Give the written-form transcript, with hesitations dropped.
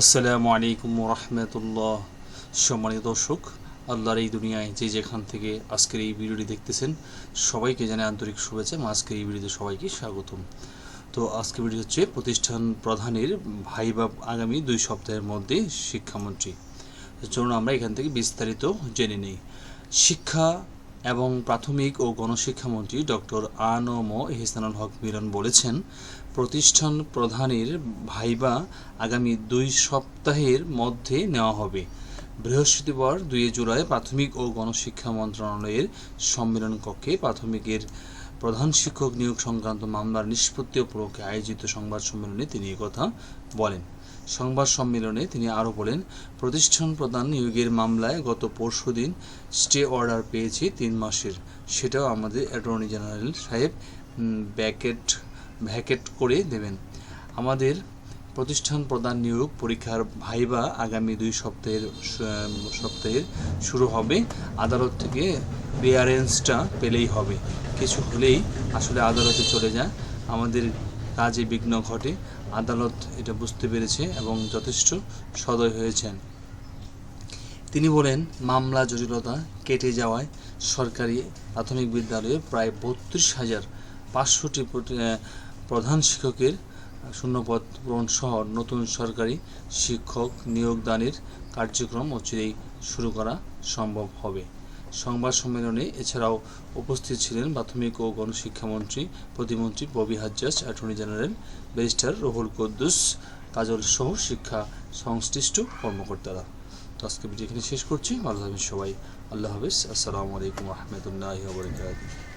আসসালামু আলাইকুম রহমতুল্লাহ। সম্মানিত দর্শক, আল্লাহর এই দুনিয়ায় যে যেখান থেকে আজকের এই ভিডিওটি দেখতেছেন সবাইকে জানাই আন্তরিক শুভেচ্ছা। আজকের এই ভিডিওতে সবাইকে স্বাগতম। তো আজকের ভিডিও হচ্ছে প্রতিষ্ঠান প্রধানের ভাইবা আগামী 2 সপ্তাহের মধ্যে শিক্ষামন্ত্রী। চলুন আমরা এখান থেকে বিস্তারিত জেনে নিই। শিক্ষা এবং প্রাথমিক ও গণশিক্ষামন্ত্রী ডক্টর আ.ন.ম ইহসানুল হক মিলন বলেছেন, প্রতিষ্ঠান প্রধানের ভাইবা আগামী 2 সপ্তাহের মধ্যে নেওয়া হবে। বৃহস্পতিবার 2 জুলাই প্রাথমিক ও গণশিক্ষা মন্ত্রণালয়ের সম্মেলন কক্ষে প্রাথমিকের প্রধান শিক্ষক নিয়োগ সংক্রান্ত মামলার নিষ্পত্তি উপলক্ষে আয়োজিত সংবাদ সম্মেলনে তিনি একথা বলেন। সংবাদ সম্মেলনে তিনি আরও বলেন, প্রতিষ্ঠান প্রধান নিয়োগের মামলায় গত পরশুদিন স্টে অর্ডার পেয়েছি 3 মাসের। সেটাও আমাদের অ্যাটর্নি জেনারেল সাহেব ভ্যাকেট করে দেবেন। আমাদের প্রতিষ্ঠান প্রধান নিয়োগ পরীক্ষার ভাইবা আগামী 2 সপ্তাহের শুরু হবে। আদালত থেকে ক্লিয়ারেন্সটা পেলেই হবে। কিছু হলেই আসলে আদালতে চলে যায়, আমাদের কাজে বিঘ্ন ঘটে। আদালত এটা বুঝতে পেরেছে এবং যথেষ্ট সদয় হয়েছেন। তিনি বলেন, মামলা জটিলতা কেটে যাওয়ায় সরকারি প্রাথমিক বিদ্যালয়ে প্রায় 32,500টি প্রধান শিক্ষকের শূন্যপদ পূরণ সহ নতুন সরকারি শিক্ষক নিয়োগদানের কার্যক্রম অচিরেই শুরু করা সম্ভব হবে। সংবাদ সম্মেলনে এছাড়াও উপস্থিত ছিলেন প্রাথমিক ও গণশিক্ষামন্ত্রী প্রতিমন্ত্রী Bobby Hajjaj, attorney general barrister Ruhul Quddus Kajal সহ শিক্ষা সংশ্লিষ্ট কর্মকর্তারা। তো আজকে ভিডিও এখানে শেষ করছি। ভালো থাকবেন সবাই। আল্লাহ হাফেজ। আসসালামু আলাইকুম রহমতুল্লাহি ওয়া বারাকাতুহু।